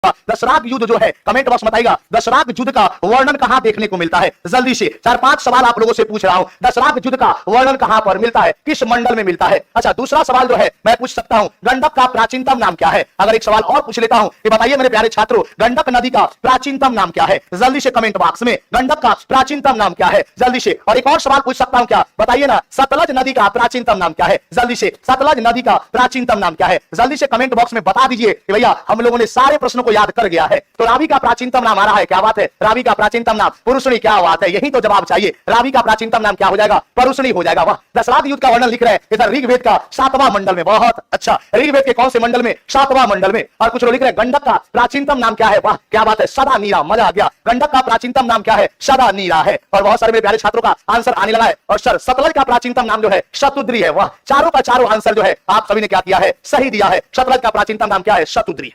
था। दशराग युद्ध जो है, कमेंट बॉक्स में बताइएगा दशराग युद्ध का वर्णन कहां देखने को मिलता है। जल्दी से 4-5 सवाल आप लोगों से पूछ रहा हूं, दशराग युद्ध का वर्णन कहां पर मिलता है, किस मंडल में मिलता है। अच्छा, दूसरा सवाल जो है मैं पूछ सकता हूं, गंडक का प्राचीनतम नाम क्या है। अगर एक सवाल और पूछ लेता हूं कि बताइए मेरे प्यारे छात्रों, गंडक नदी का प्राचीनतम नाम क्या है। जल्दी से कमेंट बॉक्स में गंडक का प्राचीनतम नाम क्या है, जल्दी से। और एक और सवाल पूछ सकता हूं क्या, बताइए ना सतलज नदी का प्राचीनतम नाम क्या है। जल्दी से, सतलज नदी का प्राचीनतम नाम क्या है, जल्दी से कमेंट बॉक्स में बता दीजिए कि भैया हम लोगों ने सारे प्रश्नों को याद कर गया है। तो रावी का प्राचीनतम नाम आ रहा है, क्या बात है। रावी का प्राचीनतम नाम पुरुषणी, क्या बात है, यही तो जवाब चाहिए। रावी का प्राचीनतम नाम क्या हो जाएगा, पुरुषणी हो जाएगा। वाह, दशराग युद्ध का वर्णन लिख रहे हैं इधर ऋग्वेद का 7वां मंडल में। बहुत अच्छा, ऋग्वेद के कौन से मंडल में, 7वां मंडल में। और कुछ लोग लिख रहे हैं गंडक का प्राचीनतम नाम क्या है। वाह क्या बात है, सदा नीरा, मजा आ गया। गंडक का प्राचीनतम नाम क्या है, सदा नीरा है। और बहुत सारे मेरे प्यारे छात्रों का आंसर आने लगा है। और सर सतलज का प्राचीनतम नाम जो है शतुद्री है। वाह, चारों का चारों आंसर जो है आप सभी ने क्या किया है, सही दिया है। सतलज का प्राचीनतम नाम क्या है, शतुद्री।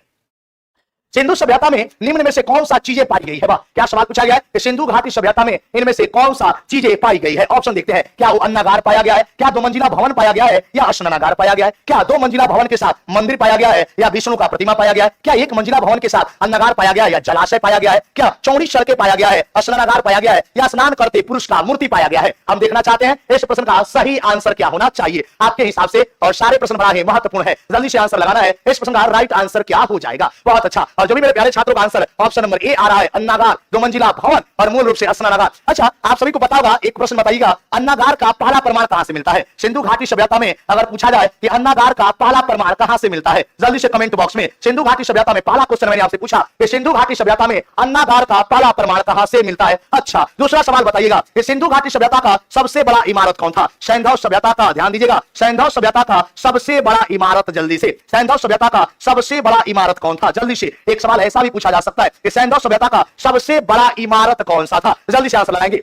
सिंधु सभ्यता में निम्न में से कौन सा चीजें पाई गई है। वाह, क्या सवाल पूछा गया है कि सिंधु घाटी सभ्यता में इनमें से कौन सा चीजें पाई गई है। ऑप्शन देखते हैं, क्या वो अन्नागार पाया गया है, क्या 2 मंजिला भवन पाया गया है, या स्नानागार पाया गया है, क्या 2 मंजिला भवन के साथ मंदिर पाया गया है, या विष्णु का प्रतिमा पाया गया है, क्या 1 मंजिला भवन के साथ अन्नागार पाया गया है, या जलाशय पाया गया है, क्या चौड़ी सड़कें पाया गया है, स्नानागार पाया गया है, या स्नान करते पुरुष का मूर्ति पाया गया है। हम देखना चाहते हैं इस प्रश्न का सही आंसर क्या होना चाहिए आपके हिसाब से। और सारे प्रश्न बड़ा ही महत्वपूर्ण है, जल्दी से आंसर लगाना है। इस प्रश्न का राइट आंसर क्या हो जाएगा। बहुत अच्छा, और जो भी मेरे प्यारे छात्रों आंसर ऑप्शन नंबर ए आ रहा है, अन्नागार, 2 मंजिला भवन और मूल रूप से स्नानागार। अच्छा, आप सभी को पता होगा, एक प्रश्न बताइएगा, अन्नागार का पहला प्रमाण कहां से मिलता है। सिंधु घाटी सभ्यता में अगर पूछा जाए कि अन्नागार का पहला प्रमाण कहां से मिलता है, जल्दी से कमेंट बॉक्स में। सिंधु घाटी सभ्यता में पहला क्वेश्चन मैंने आपसे पूछा कि सिंधु घाटी सभ्यता में अन्नागार का पहला प्रमाण कहां से मिलता है। अच्छा, दूसरा सवाल बताइएगा कि सिंधु घाटी सभ्यता का सबसे बड़ा इमारत कौन था। सैंधव सभ्यता का, ध्यान दीजिएगा, सैंधव सभ्यता का सबसे बड़ा इमारत, जल्दी से, सैंधव सभ्यता का सबसे बड़ा इमारत कौन था। जल्दी से, एक सवाल ऐसा भी पूछा जा सकता है कि सैंधव सभ्यता का सबसे बड़ा इमारत कौन सा था, जल्दी से आंसर लगाएंगे।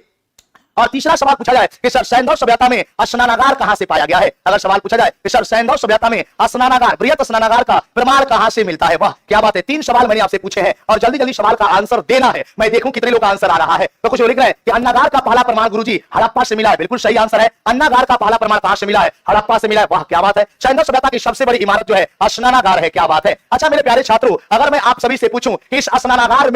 और तीसरा सवाल पूछा जाए कि सर सैंधव सभ्यता में स्नानागार कहां से पाया गया है। अगर सवाल पूछा जाए कि सर सैंधव सभ्यता में स्नानागार, बृहत स्नानागार का प्रमाण कहां से मिलता है। वाह क्या बात है, 3 सवाल मैंने आपसे पूछे हैं और जल्दी जल्दी सवाल का आंसर देना है। मैं देखूं कितने लोग का आंसर आ रहा है। तो कुछ लोग लिख रहे हैं कि अन्नागार का पहला प्रमाण गुरुजी हड़प्पा से मिला है। बिल्कुल सही आंसर है, अन्नागार का पहला प्रमाण कहां से मिला है, हड़प्पा से मिला है। वाह क्या बात है, सैंधव सभ्यता की सबसे बड़ी इमारत जो है स्नानागार है। क्या बात है। अच्छा मेरे प्यारे छात्रों, अगर मैं आप सभी से पूछूं कि इस स्नानागार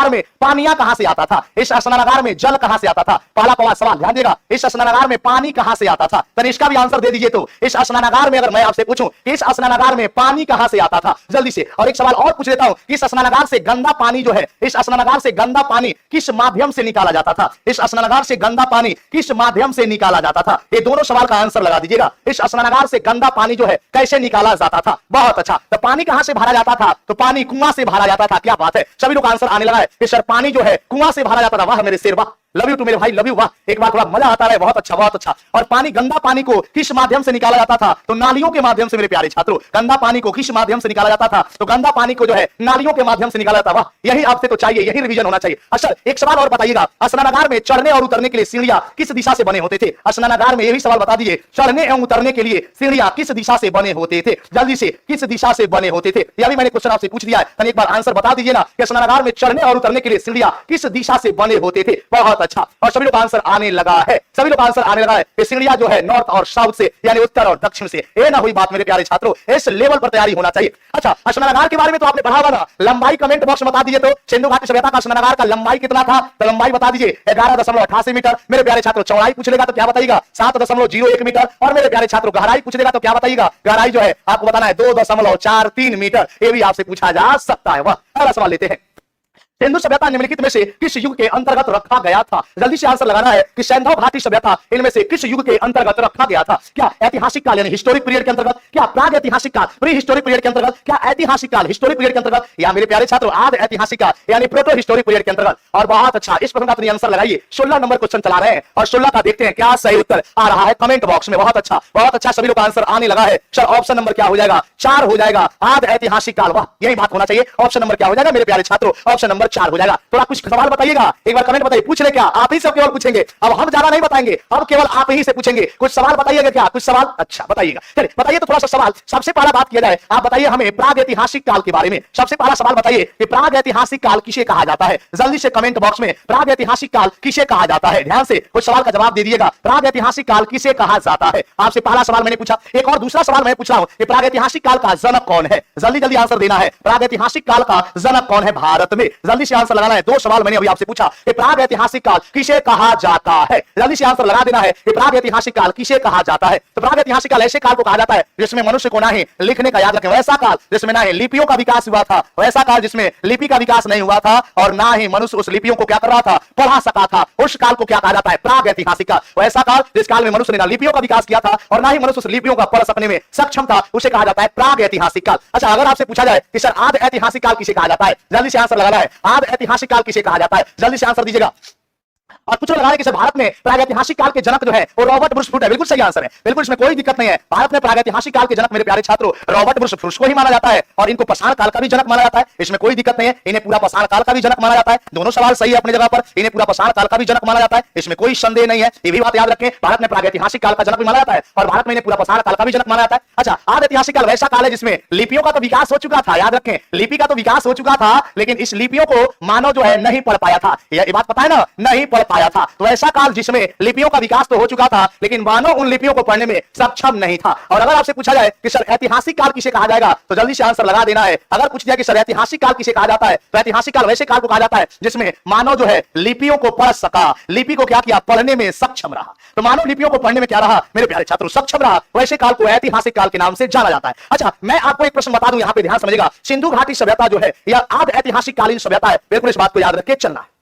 में पानिया कहां से आता था, इस स्नानागार में जल कहां से आता था। पहला सवाल ध्यान, इस स्नानागार में पानी कहां से आता था, तो इसका भी आंसर दे दीजिए। तो इस स्नानागार में अगर मैं आपसे पूछूं कि इस स्नानागार में पानी कहां से आता था, जल्दी से। और एक सवाल और पूछ लेता हूं, इस स्नानागार से गंदा पानी जो है, इस स्नानागार से गंदा पानी किस माध्यम से निकाला जाता था। इस स्नानागार से गंदा पानी किस माध्यम से निकाला जाता था। ये दोनों सवाल का आंसर लगा दीजिएगा। इस स्नानागार से गंदा पानी जो है कैसे निकाला जाता था। बहुत अच्छा, तो पानी कहां से भरा जाता था, तो पानी कुआं से भरा जाता था। क्या बात है, सभी लोग आंसर आने लगा है कि सर पानी जो है कुआं से भरा जाता था। वाह मेरे शेर, वाह, लव यू टू मेरे भाई, लव यू। वाह, एक बार थोड़ा मजा आता है। बहुत अच्छा, बहुत अच्छा। और पानी, गंदा पानी को किस माध्यम से निकाला जाता था, तो नालियों के माध्यम से। मेरे प्यारे छात्रों, गंदा पानी को किस माध्यम से निकाला जाता था, तो गंदा पानी को जो है नालियों के माध्यम से निकाला जाता। वाह, यही आपसे तो चाहिए, यही रिवीजन होना चाहिए। अच्छा एक सवाल और बताइएगा, स्नानागार में चढ़ने और उतरने के लिए सीढ़ियां किस दिशा से बने होते थे। स्नानागार में यही सवाल बता दीजिए, चढ़ने एवं उतरने के लिए सीढ़ियां किस दिशा से बने होते थे। जल्दी से, किस दिशा से बने होते थे, यह भी मैंने क्वेश्चन आपसे पूछ दिया है। एक बार आंसर बता दीजिए ना कि स्नानागार में चढ़ने और उतरने के लिए सीढ़ियां किस दिशा से बने होते थे। बहुत अच्छा, और सभी लोग आंसर आने लगा है, सभी लोग आंसर आने लगा है। सीढ़ियां जो है नॉर्थ और साउथ से, यानी उत्तर और दक्षिण से। ये ना हुई बात मेरे प्यारे छात्रों, इस लेवल पर तैयारी होना चाहिए। अच्छा, स्नानागार के बारे में तो आपने पढ़ा होगा ना, लंबाई कमेंट बॉक्स में बता दीजिए। तो सिंधु घाटी सभ्यता का स्नानागार का लंबाई कितना था, तो लंबाई बता दीजिए 11.88 मीटर। मेरे प्यारे छात्रों, चौड़ाई पूछेगा तो क्या बताइएगा, 7.01 मीटर। और मेरे प्यारे छात्रों, गहराई पूछेगा तो क्या बताइएगा, गहराई जो है आपको बताना है 2.43 मीटर। ये भी आपसे पूछा जा सकता है। वह अगला सवाल लेते हैं, सिंधु सभ्यता निम्नलिखित में से किस युग के अंतर्गत रखा गया था। जल्दी से आंसर लगाना है कि सैंधव घाटी सभ्यता इनमें से किस युग के अंतर्गत रखा गया था। क्या ऐतिहासिक काल यानी हिस्टोरिक पीरियड के अंतर्गत, क्या प्राग ऐतिहासिक काल प्री हिस्टोरिक पीरियड के अंतर्गत, क्या ऐतिहासिक काल हिस्टोरिक पीरियड के अंतर्गत, या मेरे प्यारे छात्रों आधि ऐतिहासिक काल यानी प्रोटो हिस्टोरिक पीरियड के अंतर्गत। और बहुत अच्छा, इस प्रश्न का अपनी आंसर लगाइए। 16 नंबर क्वेश्चन चला रहे हैं और 16 का देखते हैं क्या सही उत्तर आ रहा है कमेंट बॉक्स में। बहुत अच्छा, बहुत अच्छा, सभी लोग आंसर आने लगा है। सर ऑप्शन नंबर क्या हो जाएगा, 4 हो जाएगा, आधि ऐतिहासिक काल। वाह, यही बात होना चाहिए। ऑप्शन नंबर क्या हो जाएगा मेरे प्यारे छात्रों, ऑप्शन नंबर बराबर 4 हो जाएगा। थोड़ा कुछ सवाल बताइएगा, एक बार कमेंट बताइए, पूछ ले क्या? आप ही सब केवल पूछेंगे, अब हम ज्यादा नहीं बताएंगे, अब केवल आप ही से पूछेंगे। कुछ सवाल बताइएगा क्या? कुछ सवाल? अच्छा बताइएगा, चलिए बताइए। तो थोड़ा सा सवाल, सबसे पहला बात किया जाए, आप बताइए हमें प्राग ऐतिहासिक काल के बारे में। सबसे पहला सवाल बताइए कि प्राग ऐतिहासिक काल किसे कहा जाता है? जल्दी से कमेंट बॉक्स में प्राग ऐतिहासिक काल किसे कहा जाता है? ध्यान से कुछ सवाल का जवाब दे दीजिएगा। प्राग ऐतिहासिक काल किसे कहा जाता है? आपसे पहला सवाल मैंने पूछा, एक और दूसरा सवाल मैं पूछ रहा हूं कि प्राग ऐतिहासिक काल का जनक कौन है? जल्दी जल्दी आंसर देना है। प्राग ऐतिहासिक काल का जनक कौन है भारत में? जल्दी से आंसर लगाना है। दो सवाल मैंने अभी आपसे पूछा कि प्राग ऐतिहासिक काल किसे कहा जाता है? जल्दी से आंसर लगा देना है कि प्राग ऐतिहासिक काल किसे कहा जाता है। तो प्राग ऐतिहासिक काल ऐसे काल को कहा जाता है जिसमें मनुष्य को ना ही लिखने का, याद रखें, वैसा काल जिसमें ना ही लिपियों का विकास हुआ था, वैसा काल जिसमें लिपि का विकास नहीं हुआ था और ना ही मनुष्य उस लिपियों को क्या कर रहा था, पढ़ा सका था, उस काल को क्या कहा जाता है? प्राग ऐतिहासिक काल। वैसा काल जिस काल में मनुष्य ने ना लिपियों का विकास किया था और ना ही मनुष्य उस लिपियों का पढ़ सकने में सक्षम था, उसे कहा जाता है प्राग ऐतिहासिक काल। अच्छा, अगर आपसे पूछा जाए कि सर आदि ऐतिहासिक काल किसे कहा जाता है? जल्दी से आंसर लगाना है। आदि ऐतिहासिक काल किसे कहा जाता है? जल्दी से आंसर दीजिएगा। और कुछ लोग लगा रहे कि भारत में प्रागैतिहासिक काल के जनक जो है वो रॉबर्ट बुश है। बिल्कुल सही आंसर है, बिल्कुल इसमें कोई दिक्कत नहीं है। भारत में प्रागैतिहासिक काल के जनक मेरे प्यारे छात्रों रॉबर्ट बुश को ही माना जाता है और इनको पाषाण काल का भी जनक माना जाता है। इसमें कोई दिक्कत नहीं है, इन्हें पूरा पाषाण काल का भी जनक माना जाता है। दोनों सवाल सही है अपनी जगह पर, इन्हें पूरा पाषाण काल का भी जनक माना जाता है, इसमें कोई संदेह नहीं है। ये भी बात याद रखें, भारत में प्रागैतिहासिक काल का जनक भी माना जाता है और भारत में इन्हें पूरा पाषाण काल का भी जनक माना जाता है। अच्छा, आदि ऐतिहासिक काल वैसा काल है जिसमें लिपियों का तो विकास हो चुका था, याद रखें, लिपि का तो विकास हो चुका था, लेकिन इस लिपियों को मानव जो है नहीं पढ़ पाया था। ये बात पता है ना, नहीं पढ़ पाया था। तो ऐसा काल जिसमें लिपियों का विकास तो हो चुका था लेकिन मानव उन लिपियों को पढ़ने में सक्षम नहीं था। और अगर आपसे पूछा जाए कि सर ऐतिहासिक काल किसे कहा जाएगा, तो जल्दी से आंसर लगा देना है। अगर पूछ दिया कि सर ऐतिहासिक काल किसे कहा जाता है, तो ऐतिहासिक काल वैसे काल को कहा जाता है जिसमें मानव जो है लिपियों को पढ़ सका, लिपि को क्या किया, पढ़ने में सक्षम रहा। तो मानव लिपियों को पढ़ने में क्या रहा मेरे प्यारे छात्रों, सक्षम रहा। वैसे काल को ऐतिहासिक काल के नाम से जाना जाता है। अच्छा, मैं आपको एक प्रश्न बता दूं, यहां पे ध्यान समझिएगा। सिंधु घाटी सभ्यता जो है यह आदि ऐतिहासिक कालीन सभ्यता है, बिल्कुल इस बात को याद रख के चलना है।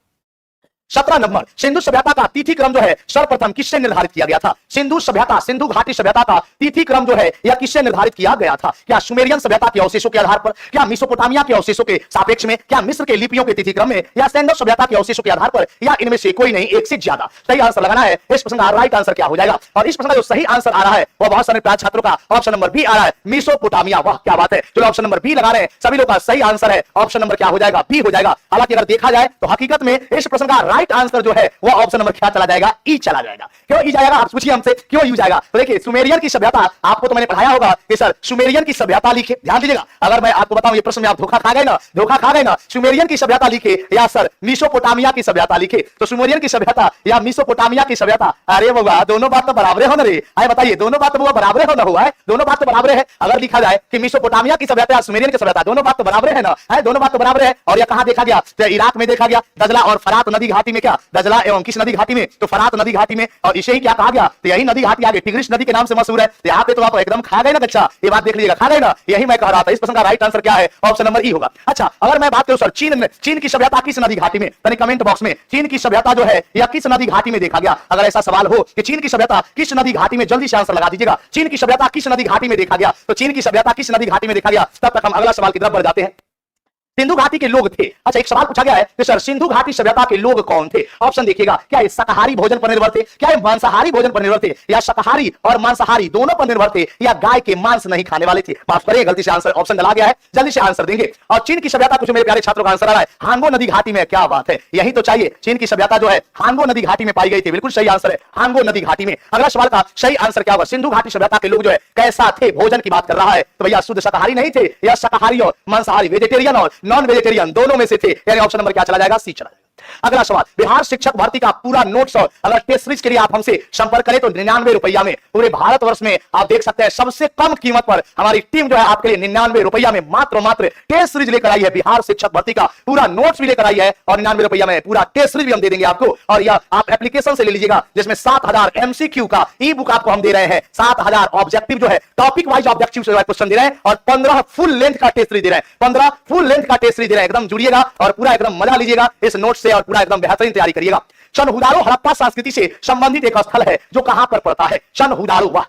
17 नंबर, सिंधु सभ्यता का तिथि क्रम जो है सर्वप्रथम किससे निर्धारित किया गया था? सिंधु सभ्यता, सिंधु घाटी सभ्यता का तिथि क्रम जो है यह किससे निर्धारित किया गया था? क्या सुमेरियन सभ्यता के अवशेषों के आधार पर, क्या मेसोपोटामिया के अवशेषों के सापेक्ष में, क्या मिस्र के लिपियों के तिथि क्रम में, या सिंधु सभ्यता के अवशेषों के आधार पर, या इनमें से कोई नहीं, एक से ज्यादा? सही आंसर लगाना है। इस प्रश्न का राइट आंसर क्या हो जाएगा? और इस प्रश्न का जो सही आंसर आ रहा है वह बहुत सारे छात्रों का ऑप्शन नंबर बी आ रहा है, मेसोपोटामिया। वाह क्या बात है, चलो ऑप्शन नंबर बी लगा रहे हैं, सभी लोग का सही आंसर है। ऑप्शन नंबर क्या हो जाएगा? बी हो जाएगा। हालांकि अगर देखा जाए तो हकीकत में इस प्रश्न का राइट आंसर जो है वो ऑप्शन नंबर क्या चला जाएगा? ई चला जाएगा। क्यों ई जाएगा? आप पूछिए हमसे क्यों ई जाएगा। तो देखिए, सुमेरियन की सभ्यता आपको तो मैंने पढ़ाया होगा कि सर सुमेरियन की सभ्यता लिखे, ध्यान दीजिएगा। अगर मैं आपको बताऊं ये प्रश्न में आप धोखा खा गए ना, धोखा खा गए ना, सुमेरियन की सभ्यता लिखे या सर मेसोपोटामिया की सभ्यता लिखे, तो सुमेरियन की सभ्यता या मेसोपोटामिया की सभ्यता, अरे बाबा दोनों बात तो बराबर हो ना रे। आए बताइए, दोनों बात तो बराबर हो ना हुआ है, दोनों बात तो बराबर है। अगर लिखा जाए कि मेसोपोटामिया की सभ्यता या सुमेरियन की सभ्यता, दोनों बात तो बराबर है ना, है दोनों बात तो बराबर है। और यह कहां देखा गया? तो इराक में देखा गया, दजला और फरात नदी घाटी में। क्या दजला एवं किस नदी घाटी में? तो फरात नदी घाटी में। और इसे ही क्या कहा गया? तो यही नदी घाटी आगे टिग्रिस नदी के नाम से मशहूर है। तो यहाँ पे तो आप एकदम खा गए ना कच्चा, ये बात देख लीजिएगा, खा गए ना। यही मैं कह रहा था, इस प्रश्न का राइट आंसर क्या है? ऑप्शन नंबर ई होगा। अच्छा, अगर मैं बात करूं सर चीन की सभ्यता किस नदी घाटी में, यानी कमेंट बॉक्स में चीन की सभ्यता जो है या किस नदी घाटी में देखा गया? अगर ऐसा सवाल हो कि चीन की सभ्यता किस नदी घाटी में, जल्दी से आंसर लगा दीजिएगा। चीन की सभ्यता किस नदी घाटी में देखा गया? तो चीन की सभ्यता किस नदी घाटी में देखा गया? तब तक हम अगला सवाल की तरफ बढ़ जाते हैं। सिंधु घाटी के लोग थे। अच्छा, एक सवाल पूछा गया है कि सर सिंधु घाटी सभ्यता के लोग कौन थे? ऑप्शन देखिएगा, क्या ये शाकाहारी भोजन पर निर्भर थे, क्या ये मांसाहारी भोजन पर निर्भर थे, या शाकाहारी और मांसाहारी दोनों पर निर्भर थे, या गाय के मांस नहीं खाने वाले थे? माफ करिए, गलती से आंसर ऑप्शन डला गया है, जल्दी से आंसर देंगे। और चीन की सभ्यता कुछ मेरे प्यारे छात्रों का आंसर आ रहा है हांगो नदी घाटी में। क्या बात है, यही तो चाहिए। चीन की सभ्यता जो है हांगो नदी घाटी में पाई गई थी, बिल्कुल सही आंसर है, हांगो नदी घाटी में। अगला सवाल का सही आंसर क्या होगा? सिंधु घाटी सभ्यता के लोग जो है कैसा थे, भोजन की बात कर रहा है, तो भैया शुद्ध शाकाहारी नहीं थे, या शाकाहारी और मांसाहारी, वेजिटेरियन और नॉन वेजिटेरियन दोनों में से थे, यानी ऑप्शन नंबर क्या चला जाएगा? सी चला जाएगा। अगला सवाल, बिहार शिक्षक भर्ती का पूरा नोट्स और अगर टेस्ट सीरीज के लिए आप हमसे संपर्क करें तो 99 रुपया में पूरे भारतवर्ष में आप देख सकते हैं सबसे कम कीमत पर हमारी टीम जो है आपके लिए 99 रुपया में मात्र टेस्ट सीरीज लेकर आई है। बिहार शिक्षक भर्ती का पूरा नोट्स भी लेकर आई है और 99 रुपया में पूरा टेस्ट सीरीज भी हम दे देंगे आपको। और यह आप एप्लीकेशन से ले लीजिएगा, जिसमें 7000 MCQ का ई बुक आपको हम दे रहे हैं, 7000 ऑब्जेक्टिव जो है टॉपिक वाइज ऑब्जेक्टिव क्वेश्चन दे रहे हैं, और 15 फुल लेंथ का टेस्ट सीरीज दे रहे हैं, 15 फुल लेंथ का टेस्ट सीरीज दे रहे हैं। एकदम जुड़िएगा और पूरा एकदम मजा लीजिएगा इस नोट से और पूरा एकदम बेहतरीन तैयारी करिएगा। चनहुदारो हड़प्पा संस्कृति से संबंधित एक स्थल है जो कहां पर पड़ता है? चनहुदारो, वाह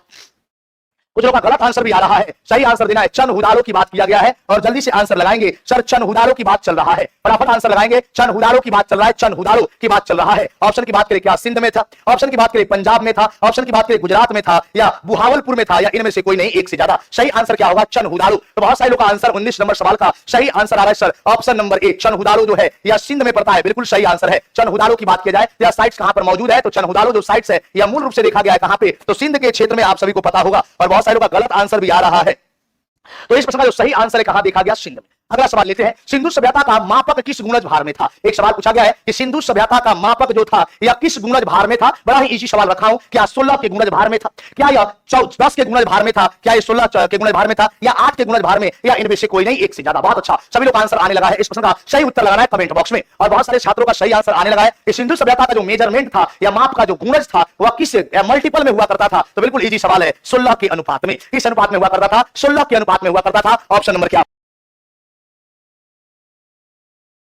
कुछ लोगों का गलत आंसर भी आ रहा है। सही आंसर देना है, चंद हुदारों की बात किया गया है और जल्दी से आंसर लगाएंगे। सर चंद हुदारों की बात चल रहा है, फटाफट आंसर लगाएंगे। चंद हुदारों की बात चल रहा है, चंद हुदारों की बात चल रहा है। ऑप्शन की बात करें, क्या सिंध में था, ऑप्शन की बात करें पंजाब में था, ऑप्शन की बात करें गुजरात में था, या बुहावलपुर में था, या इनमें से कोई नहीं, एक से ज्यादा। सही आंसर क्या होगा, चंद हुदारों। तो बहुत सारे लोग का आंसर 19 नंबर सवाल का सही आंसर आ रहा है सर ऑप्शन नंबर 1, चंद हुदारों जो है या सिंध में पड़ता है, बिल्कुल सही आंसर है। चंद हुदारों की बात की जाए या साइट्स कहां पर मौजूद है, तो चंद हुदारों जो साइट्स है या मूल रूप से देखा गया है कहां पे, तो सिंध के क्षेत्र में, आप सभी को पता होगा। और बहुत सारे लोग का गलत आंसर भी आ रहा है। तो इस प्रश्न का जो सही आंसर है कहां देखा गया, सिंध में। अगला सवाल लेते हैं, सिंधु सभ्यता का मापक किस गुणज भार में था। एक सवाल पूछा गया है कि सिंधु सभ्यता का मापक जो था या किस गुणज भार में था। बड़ा ही इजी सवाल रखा हूं, क्या 16 के गुणज भार में था, क्या यह 10 के गुणज भार में था, क्या यह 16 के गुणज भार में था, या 8 के गुणज भार में, या इनमें से कोई नहीं, एक से ज्यादा। बहुत अच्छा, सभी लोग आंसर आने लगा है। इस प्रश्न का सही उत्तर लगाना है कमेंट बॉक्स में। और बहुत सारे छात्रों का सही आंसर आने लगा है कि सिंधु सभ्यता का जो मेजरमेंट था या माप का जो गुणज था वह किस मल्टीपल में हुआ करता था। तो बिल्कुल इजी सवाल है, 16 के अनुपात में। किस अनुपात में हुआ करता था, 16 के अनुपात में हुआ करता था। ऑप्शन नंबर क्या